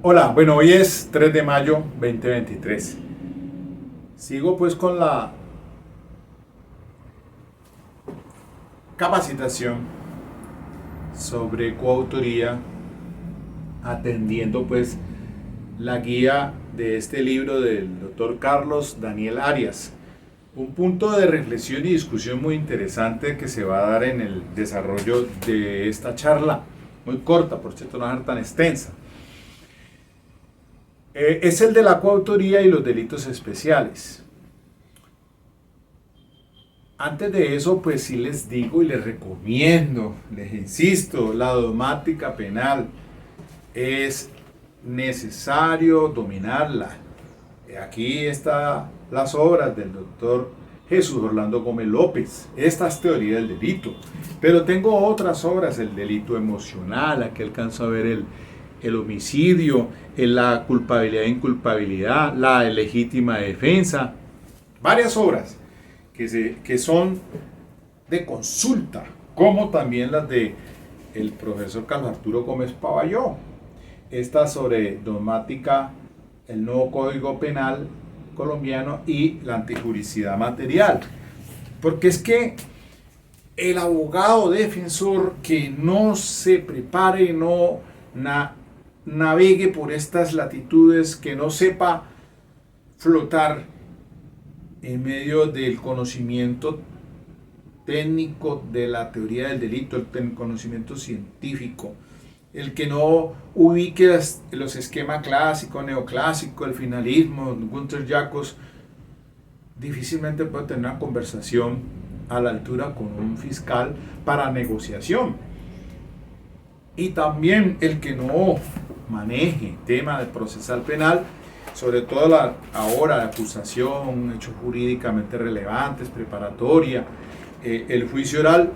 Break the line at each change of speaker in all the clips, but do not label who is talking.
Hola, bueno, hoy es 3 de mayo 2023. Sigo pues con la capacitación sobre coautoría, atendiendo pues la guía de este libro del doctor Carlos Daniel Arias. Un punto de reflexión y discusión muy interesante que se va a dar en el desarrollo de esta charla, muy corta, por cierto, no va a ser tan extensa. Es el de la coautoría y los delitos especiales. Antes de eso, pues sí les digo y les recomiendo, les insisto, la dogmática penal es necesario dominarla. Aquí están las obras del doctor Jesús Orlando Gómez López. Esta es teoría del delito. Pero tengo otras obras, el delito emocional, aquí alcanzo a ver el homicidio, la culpabilidad e inculpabilidad, la legítima defensa. Varias obras que son de consulta, como también las de el profesor Carlos Arturo Gómez Pavalló. Esta sobre dogmática, el nuevo Código Penal colombiano y la antijuricidad material. Porque es que el abogado defensor que no se prepare, no navegue por estas latitudes, que no sepa flotar en medio del conocimiento técnico de la teoría del delito, el conocimiento científico, el que no ubique los esquemas clásicos, neoclásico, el finalismo, Gunther Jacobs, difícilmente puede tener una conversación a la altura con un fiscal para negociación. Y también el que no maneje tema de procesal penal, sobre todo la hora de acusación, hechos jurídicamente relevantes, preparatoria, el juicio oral,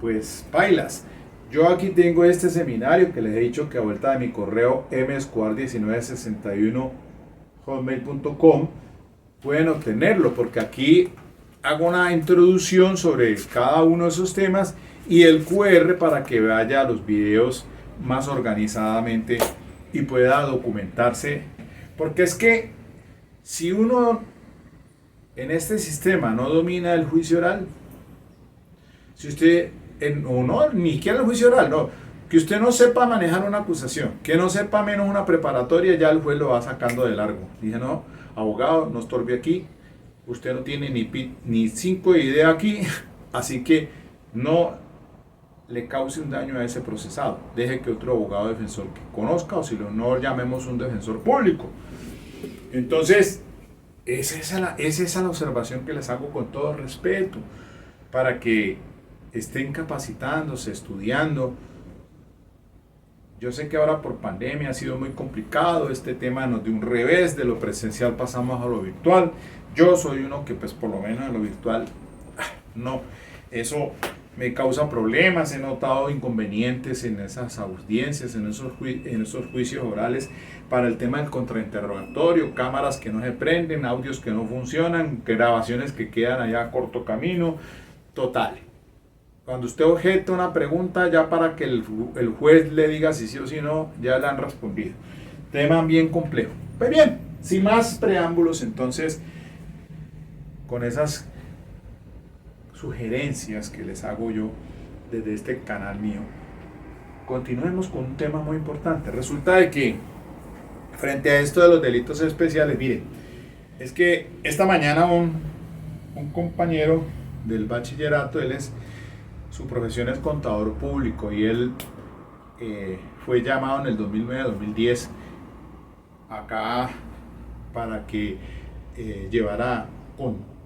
pues bailas. Yo aquí tengo este seminario que les he dicho que a vuelta de mi correo mscuar1961@hotmail.com pueden obtenerlo, porque aquí hago una introducción sobre cada uno de esos temas y el QR para que vaya a los videos más organizadamente y pueda documentarse. Porque es que si uno en este sistema no domina el juicio oral, si usted, o no, ni siquiera el juicio oral, no, que usted no sepa manejar una acusación, que no sepa menos una preparatoria, ya el juez lo va sacando de largo. Dije, no, abogado, no estorbe aquí, usted no tiene ni 5 de idea aquí, así que no le cause un daño a ese procesado. Deje que otro abogado defensor que conozca, o si no, llamemos un defensor público. Entonces, es esa la observación que les hago con todo respeto, para que estén capacitándose, estudiando. Yo sé que ahora por pandemia ha sido muy complicado, este tema nos dio un revés, de lo presencial pasamos a lo virtual. Yo soy uno que pues por lo menos en lo virtual, no, eso me causa problemas, he notado inconvenientes en esas audiencias, en esos juicios orales para el tema del contrainterrogatorio, cámaras que no se prenden, audios que no funcionan, grabaciones que quedan allá a corto camino, total. Cuando usted objeta una pregunta, ya para que el juez le diga si sí o si no, ya le han respondido. Tema bien complejo. Pues bien, sin más preámbulos, entonces, con esas sugerencias que les hago yo desde este canal mío, continuemos con un tema muy importante. Resulta de que frente a esto de los delitos especiales, miren, es que esta mañana un compañero del bachillerato, su profesión es contador público y él fue llamado en el 2009-2010 acá para que llevara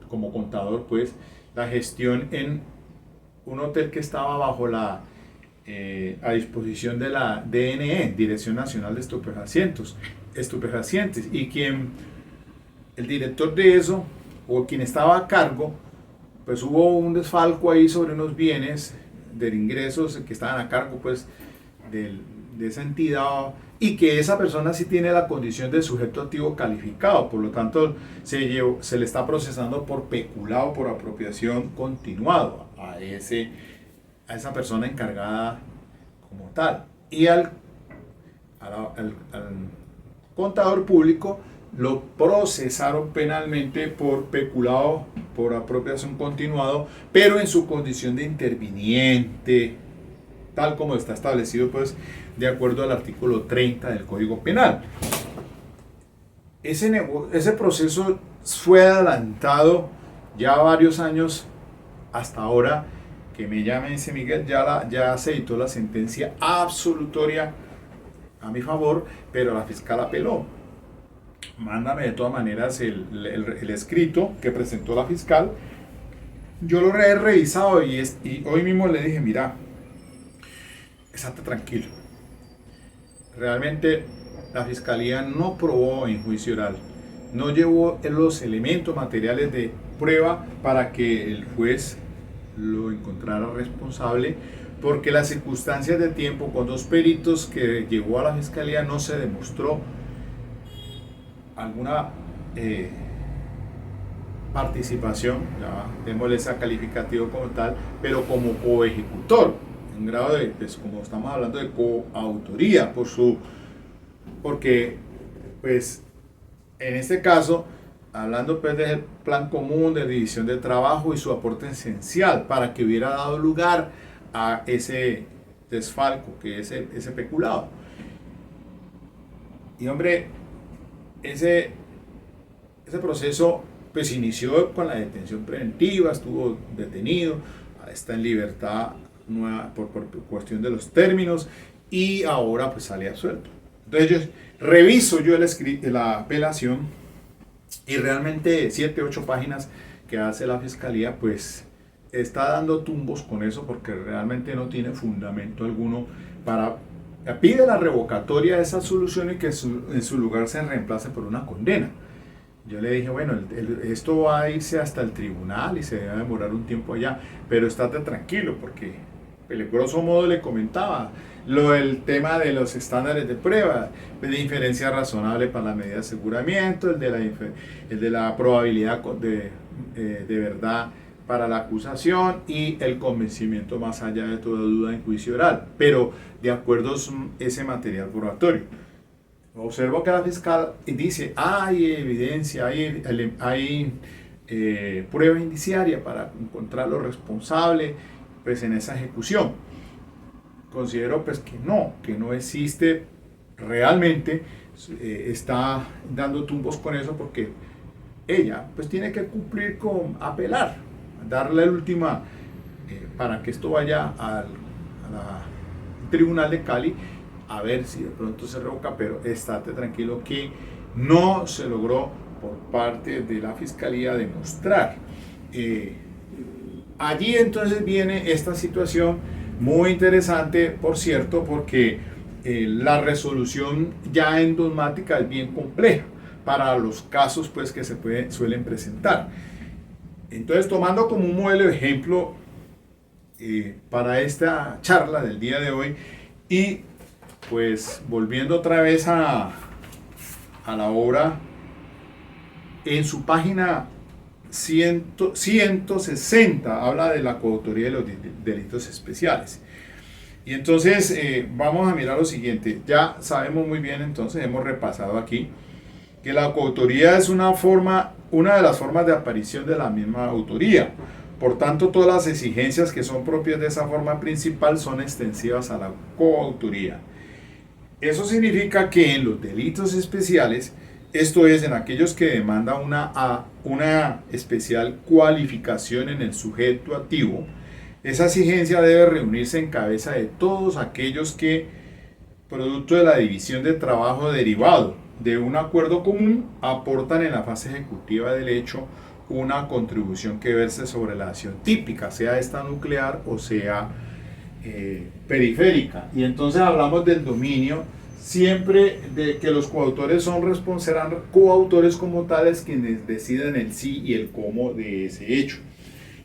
como contador pues la gestión en un hotel que estaba bajo a disposición de la DNE, Dirección Nacional de Estupefacientes, y el director de eso, o quien estaba a cargo, pues hubo un desfalco ahí sobre unos bienes de ingresos que estaban a cargo pues de esa entidad, y que esa persona sí tiene la condición de sujeto activo calificado, por lo tanto se le está procesando por peculado, por apropiación continuado a esa persona encargada como tal. Y al al contador público, lo procesaron penalmente por peculado, por apropiación continuado, pero en su condición de interviniente, tal como está establecido pues de acuerdo al artículo 30 del Código Penal. Ese proceso fue adelantado ya varios años hasta ahora, que me llama y dice Miguel, ya se dictó la sentencia absolutoria a mi favor, pero la fiscal apeló. Mándame de todas maneras el escrito que presentó la fiscal. Yo lo he revisado y hoy mismo le dije, mira, estate tranquilo. Realmente la fiscalía no probó en juicio oral, no llevó los elementos materiales de prueba para que el juez lo encontrara responsable, porque las circunstancias de tiempo con dos peritos que llevó a la fiscalía no se demostró alguna participación, ya démosle esa calificativo como tal, pero como coejecutor, en grado de, pues como estamos hablando de coautoría, porque pues en este caso, hablando pues del plan común de división de trabajo y su aporte esencial para que hubiera dado lugar a ese desfalco, que es ese peculado. Y hombre, ese proceso pues inició con la detención preventiva, estuvo detenido, está en libertad nueva por cuestión de los términos y ahora pues sale absuelto. Entonces reviso yo la apelación y realmente 7-8 páginas que hace la fiscalía pues está dando tumbos con eso, porque realmente no tiene fundamento alguno para... Pide la revocatoria de esa solución y que en su lugar se reemplace por una condena. Yo le dije, bueno, esto va a irse hasta el tribunal y se debe demorar un tiempo allá, pero estate tranquilo, porque el grosso modo le comentaba el tema de los estándares de prueba, de inferencia razonable para la medida de aseguramiento, el de la probabilidad de verdad para la acusación y el convencimiento más allá de toda duda en juicio oral, pero de acuerdo a ese material probatorio. Observo que la fiscal dice, hay evidencia, hay prueba indiciaria para encontrarlo responsable pues, en esa ejecución. Considero pues que no existe realmente, está dando tumbos con eso porque ella pues tiene que cumplir con apelar, darle la última para que esto vaya al tribunal de Cali a ver si de pronto se revoca, pero estate tranquilo que no se logró por parte de la fiscalía demostrar. Allí entonces viene esta situación muy interesante, por cierto, porque la resolución ya endosmática es bien compleja para los casos pues, que suelen presentar. Entonces, tomando como un modelo de ejemplo para esta charla del día de hoy y pues volviendo otra vez a la obra, en su página 160 habla de la coautoría de los delitos especiales. Y entonces vamos a mirar lo siguiente. Ya sabemos muy bien, entonces hemos repasado aquí que la coautoría es una de las formas de aparición de la misma autoría. Por tanto, todas las exigencias que son propias de esa forma principal son extensivas a la coautoría. Eso significa que en los delitos especiales, esto es, en aquellos que demandan una especial cualificación en el sujeto activo, esa exigencia debe reunirse en cabeza de todos aquellos que, producto de la división de trabajo derivado de un acuerdo común, aportan en la fase ejecutiva del hecho una contribución que verse sobre la acción típica, sea esta nuclear o sea periférica. Y entonces hablamos del dominio, siempre de que los coautores serán coautores como tales quienes deciden el sí y el cómo de ese hecho.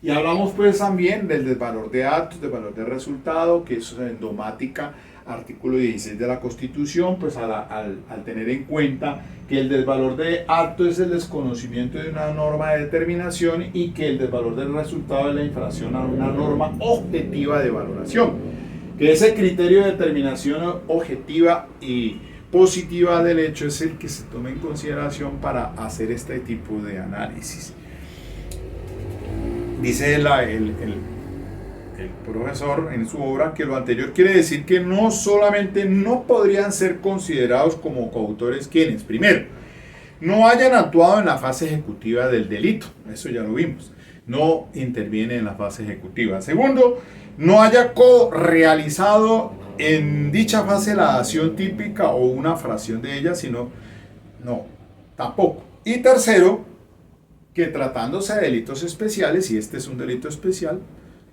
Y hablamos pues también del desvalor de actos, del valor de resultado, que es endomática, artículo 16 de la Constitución, pues al tener en cuenta que el desvalor de acto es el desconocimiento de una norma de determinación y que el desvalor del resultado es la infracción a una norma objetiva de valoración. que ese criterio de determinación objetiva y positiva del hecho es el que se toma en consideración para hacer este tipo de análisis. Dice el profesor en su obra que lo anterior quiere decir que no solamente no podrían ser considerados como coautores quienes, primero, no hayan actuado en la fase ejecutiva del delito, eso ya lo vimos, no interviene en la fase ejecutiva. Segundo, no haya co-realizado en dicha fase la acción típica o una fracción de ella, sino, no, tampoco. Y tercero, que tratándose de delitos especiales, y este es un delito especial,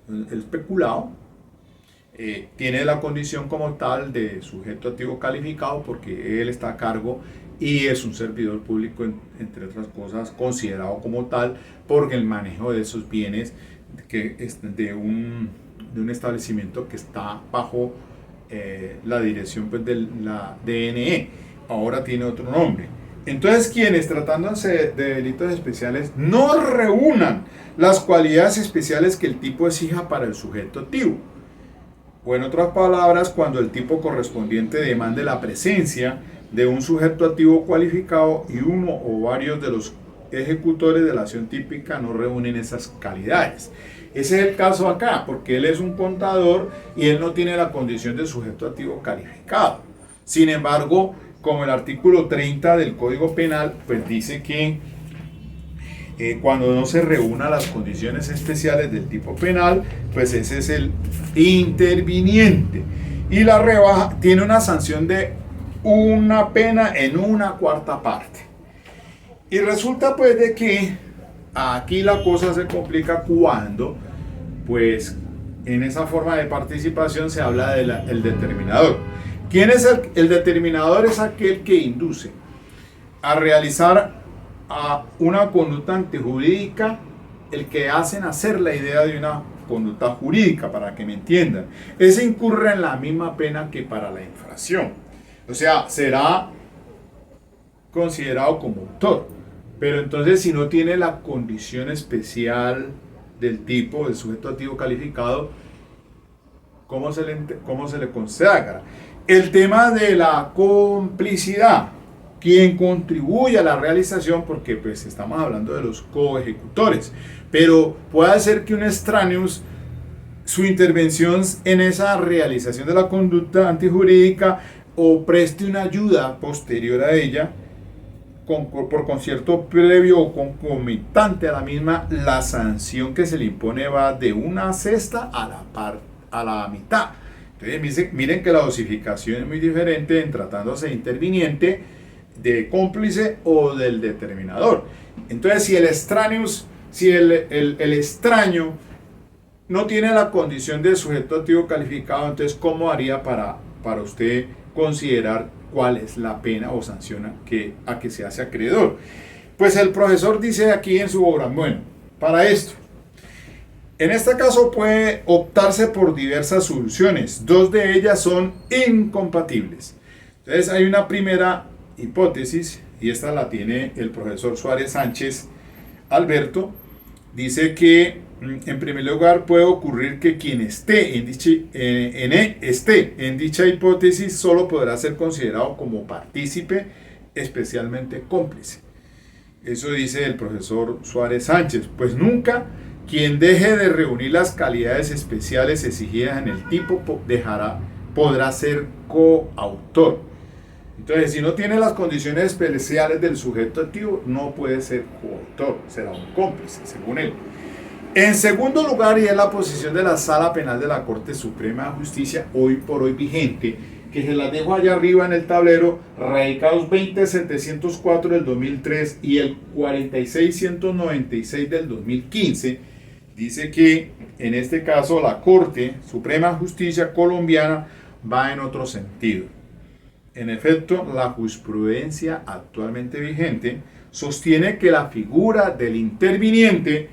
el peculado, tiene la condición como tal de sujeto activo calificado porque él está a cargo y es un servidor público, entre otras cosas, considerado como tal porque el manejo de esos bienes que es de un establecimiento que está bajo la dirección pues, de la DNE, ahora tiene otro nombre. Entonces, quienes tratándose de delitos especiales no reúnan las cualidades especiales que el tipo exija para el sujeto activo. O en otras palabras, cuando el tipo correspondiente demande la presencia de un sujeto activo cualificado y uno o varios de los ejecutores de la acción típica no reúnen esas calidades. Ese es el caso acá, porque él es un contador y él no tiene la condición de sujeto activo calificado. Sin embargo, como el artículo 30 del Código Penal, pues dice que cuando no se reúnan las condiciones especiales del tipo penal, pues ese es el interviniente. Y la rebaja tiene una sanción de una pena en una cuarta parte. Y resulta pues de que aquí la cosa se complica cuando, pues en esa forma de participación se habla del determinador. ¿Quién es el determinador? Es aquel que induce a realizar una conducta antijurídica, el que hacen hacer la idea de una conducta jurídica, para que me entiendan. Ese incurre en la misma pena que para la infracción. O sea, será considerado como autor. Pero entonces, si no tiene la condición especial del tipo, del sujeto activo calificado, ¿cómo se le consagra? El tema de la complicidad, quien contribuye a la realización, porque pues estamos hablando de los coejecutores, pero puede ser que un extraneus, su intervención en esa realización de la conducta antijurídica o preste una ayuda posterior a ella, por concierto previo o concomitante a la misma, la sanción que se le impone va de una sexta a la mitad. Entonces miren que la dosificación es muy diferente en tratándose de interviniente, de cómplice o del determinador. Entonces, si el extraneus, si el extraño no tiene la condición de sujeto activo calificado, entonces ¿cómo haría para usted considerar cuál es la pena o sanción a que se hace acreedor? Pues el profesor dice aquí en su obra, bueno, para esto, en este caso puede optarse por diversas soluciones, dos de ellas son incompatibles. Entonces hay una primera hipótesis, y esta la tiene el profesor Suárez Sánchez Alberto, dice que en primer lugar puede ocurrir que quien esté en dicha hipótesis solo podrá ser considerado como partícipe, especialmente cómplice. Eso dice el profesor Suárez Sánchez, pues nunca quien deje de reunir las calidades especiales exigidas en el tipo podrá ser coautor. Entonces, si no tiene las condiciones especiales del sujeto activo, no puede ser coautor, será un cómplice, según él. En segundo lugar, y es la posición de la Sala Penal de la Corte Suprema de Justicia, hoy por hoy vigente, que se las dejo allá arriba en el tablero, radicados 20704 del 2003 y el 46196 del 2015, dice que en este caso la Corte Suprema de Justicia colombiana va en otro sentido. En efecto, la jurisprudencia actualmente vigente sostiene que la figura del interviniente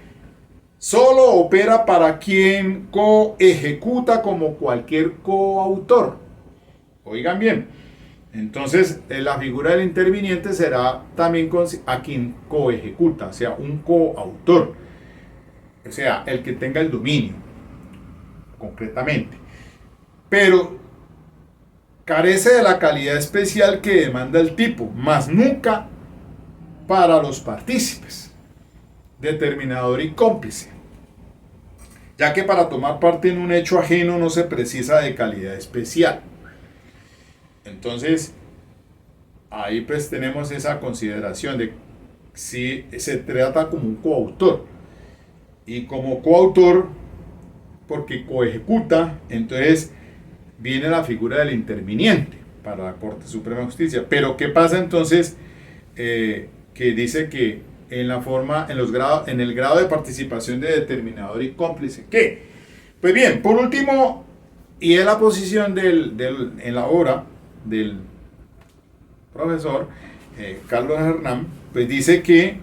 solo opera para quien coejecuta como cualquier coautor. Oigan bien, entonces la figura del interviniente será también a quien coejecuta, o sea, un coautor, o sea, el que tenga el dominio, concretamente. pero carece de la calidad especial que demanda el tipo, más nunca para los partícipes, determinador y cómplice, ya que para tomar parte en un hecho ajeno no se precisa de calidad especial. Entonces, ahí pues tenemos esa consideración de si se trata como un coautor. Y como coautor, porque coejecuta, entonces viene la figura del interviniente para la Corte Suprema de Justicia. Pero ¿qué pasa entonces? Que dice que en la forma, en el grado de participación de determinador y cómplice. ¿Qué? Pues bien, por último, y es la posición en la obra del profesor Carlos Hernán, pues dice que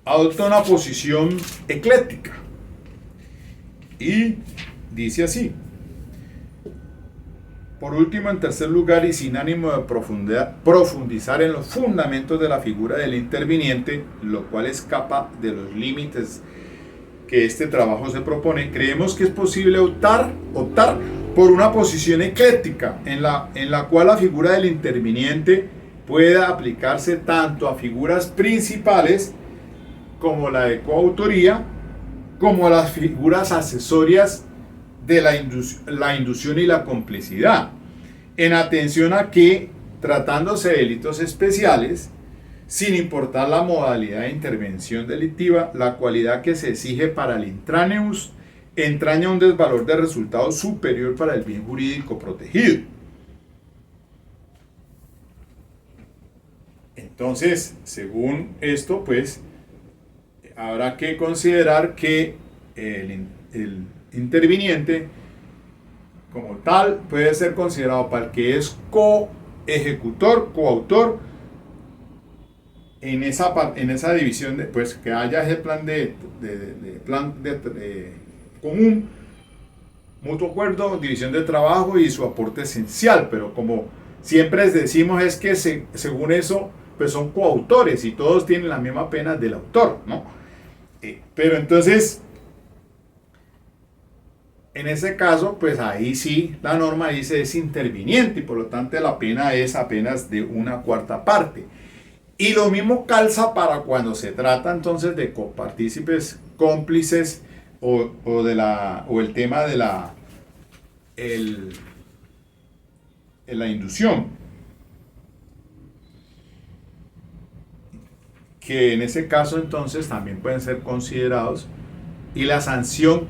adopta una posición ecléctica y dice así: por último, en tercer lugar, y sin ánimo de profundizar en los fundamentos de la figura del interviniente, lo cual escapa de los límites que este trabajo se propone, creemos que es posible optar por una posición ecléctica en la cual la figura del interviniente pueda aplicarse tanto a figuras principales como la de coautoría, como a las figuras accesorias de la inducción y la complicidad, en atención a que, tratándose de delitos especiales, sin importar la modalidad de intervención delictiva, la cualidad que se exige para el intraneus entraña un desvalor de resultado superior para el bien jurídico protegido. Entonces, según esto, pues, habrá que considerar que el interviniente como tal puede ser considerado para el que es coejecutor, coautor, en esa división de, pues, que haya ese plan de común, mutuo acuerdo, división de trabajo y su aporte esencial. Pero como siempre les decimos, es que según eso pues son coautores y todos tienen la misma pena del autor, ¿no? Pero entonces, en ese caso, pues ahí sí la norma dice es interviniente y por lo tanto la pena es apenas de una cuarta parte. Y lo mismo calza para cuando se trata entonces de copartícipes, cómplices o el tema de la inducción, que en ese caso entonces también pueden ser considerados. Y la sanción,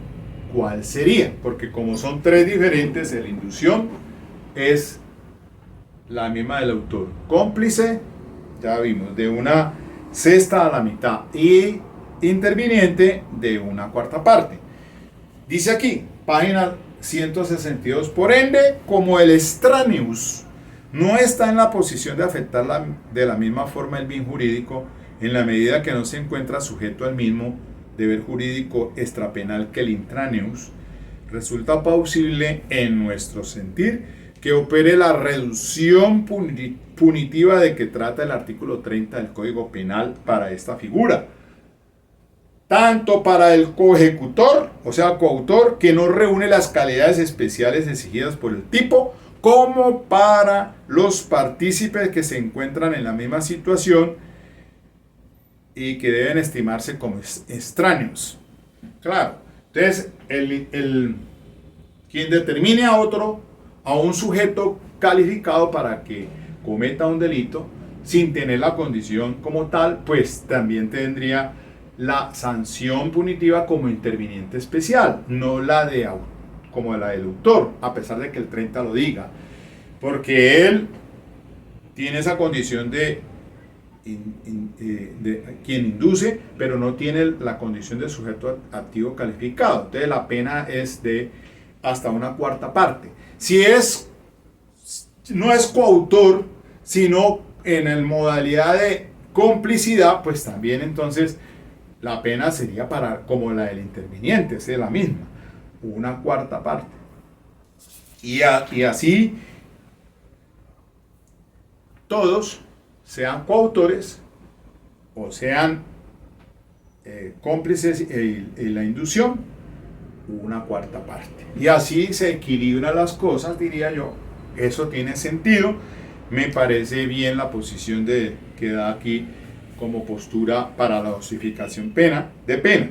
¿cuál sería? Porque como son tres diferentes, la inducción es la misma del autor, cómplice, ya vimos, de una sexta a la mitad, y interviniente de una cuarta parte. Dice aquí, página 162, por ende, como el extraneus no está en la posición de afectar de la misma forma el bien jurídico, en la medida que no se encuentra sujeto al mismo deber jurídico extrapenal que el intraneus, resulta posible en nuestro sentir que opere la reducción punitiva de que trata el artículo 30 del Código Penal para esta figura, tanto para el coejecutor, o sea, coautor, que no reúne las calidades especiales exigidas por el tipo, como para los partícipes que se encuentran en la misma situación y que deben estimarse como extraños. Claro, entonces quien determine a un sujeto calificado para que cometa un delito sin tener la condición como tal, pues también tendría la sanción punitiva como interviniente especial, no como la del autor, a pesar de que el 30 lo diga, porque él tiene esa condición de quien induce, pero no tiene la condición de sujeto activo calificado. Entonces la pena es de hasta una cuarta parte. Si no es coautor, sino en el modalidad de complicidad, pues también entonces la pena sería como la del interviniente, es la misma, una cuarta parte. Y así todos, sean coautores o sean cómplices en la inducción, una cuarta parte. Y así se equilibran las cosas, diría yo. Eso tiene sentido. Me parece bien la posición que da aquí como postura para la dosificación de pena.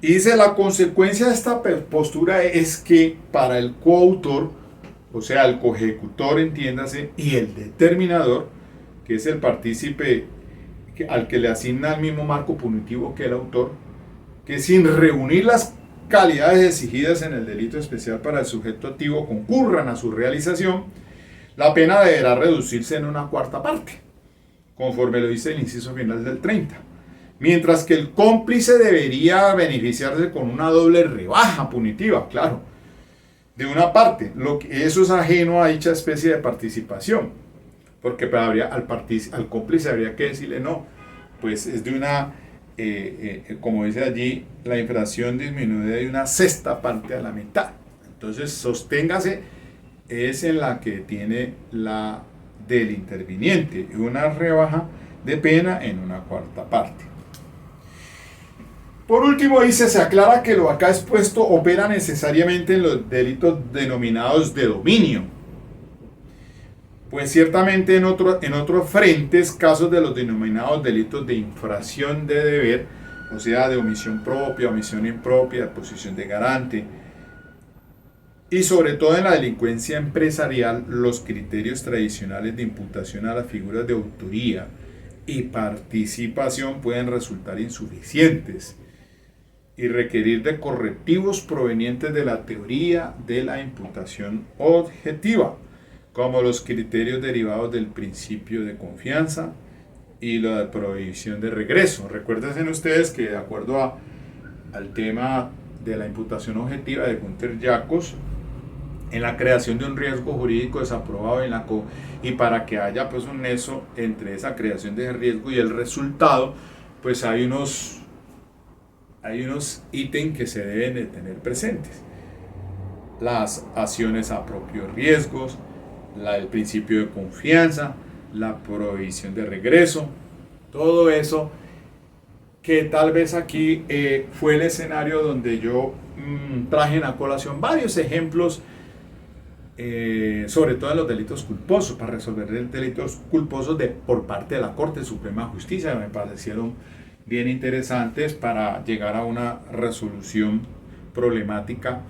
Y dice, la consecuencia de esta postura es que para el coautor, o sea, el coejecutor, entiéndase, y el determinador, que es el partícipe al que le asigna el mismo marco punitivo que el autor, que sin reunir las calidades exigidas en el delito especial para el sujeto activo concurran a su realización, la pena deberá reducirse en una cuarta parte, conforme lo dice el inciso final del 30. Mientras que el cómplice debería beneficiarse con una doble rebaja punitiva, claro, de una parte. Eso es ajeno a dicha especie de participación, porque al cómplice habría que decirle no, pues es de una, como dice allí, la infracción disminuida de una sexta parte a la mitad. Entonces, sosténgase, es en la que tiene la del interviniente, y una rebaja de pena en una cuarta parte. Por último, dice, se aclara que lo acá expuesto opera necesariamente en los delitos denominados de dominio. Pues ciertamente en otros frentes, casos de los denominados delitos de infracción de deber, o sea, de omisión propia, omisión impropia, posición de garante, y sobre todo en la delincuencia empresarial, los criterios tradicionales de imputación a las figuras de autoría y participación pueden resultar insuficientes y requerir de correctivos provenientes de la teoría de la imputación objetiva, como los criterios derivados del principio de confianza y la de prohibición de regreso. Recuerden ustedes que de acuerdo al tema de la imputación objetiva de Günther Jacobs, en la creación de un riesgo jurídico desaprobado y para que haya pues un nexo entre esa creación de riesgo y el resultado, pues hay unos ítems que se deben de tener presentes. Las acciones a propios riesgos, el principio de confianza, la prohibición de regreso, todo eso que tal vez aquí fue el escenario donde yo traje en la colación varios ejemplos, sobre todo en los delitos culposos, para resolver delitos culposos por parte de la Corte Suprema de Justicia, me parecieron bien interesantes para llegar a una resolución problemática,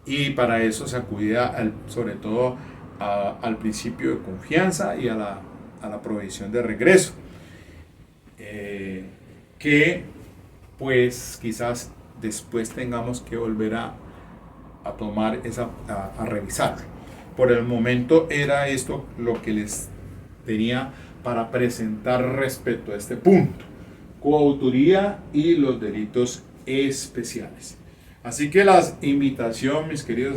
y para eso se acudía sobre todo al principio de confianza y a la prohibición de regreso, que pues quizás después tengamos que volver a tomar a revisar. Por el momento era esto lo que les tenía para presentar respecto a este punto: coautoría y los delitos especiales. Así que la invitación, mis queridos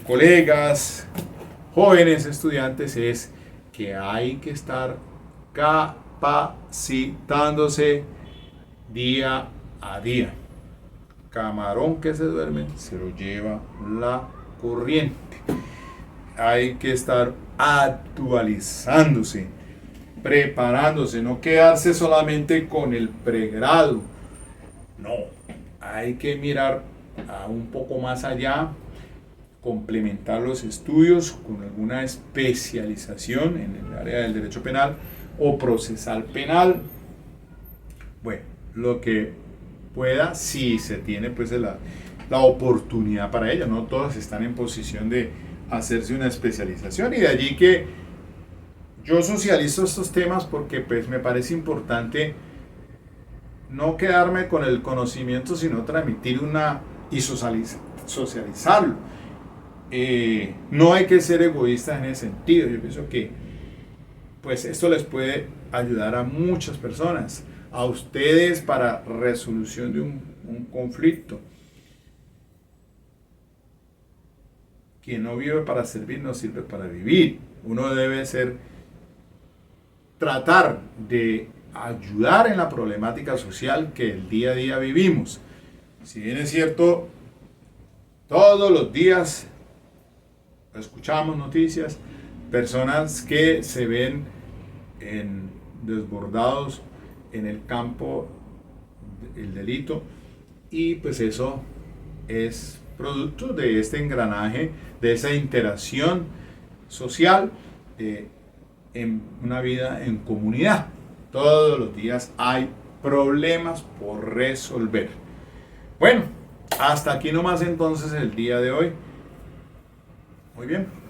colegas, jóvenes estudiantes, es que hay que estar capacitándose día a día. Camarón que se duerme se lo lleva la corriente. Hay que estar actualizándose, preparándose, no quedarse solamente con el pregrado. No, hay que mirar a un poco más allá, complementar los estudios con alguna especialización en el área del derecho penal o procesal penal. Bueno, lo que pueda, si se tiene pues la oportunidad para ello. No todos están en posición de hacerse una especialización, y de allí que yo socializo estos temas porque pues me parece importante no quedarme con el conocimiento, sino transmitir y socializarlo. No hay que ser egoístas en ese sentido. Yo pienso que pues esto les puede ayudar a muchas personas, a ustedes, para resolución de un conflicto. Quien no vive para servir no sirve para vivir. Uno debe tratar de ayudar en la problemática social que el día a día vivimos. Si bien es cierto, todos los días escuchamos noticias, personas que se ven desbordados en el campo del delito, y pues eso es producto de este engranaje, de esa interacción social en una vida en comunidad. Todos los días hay problemas por resolver. Bueno, hasta aquí nomás entonces el día de hoy. Muy bien.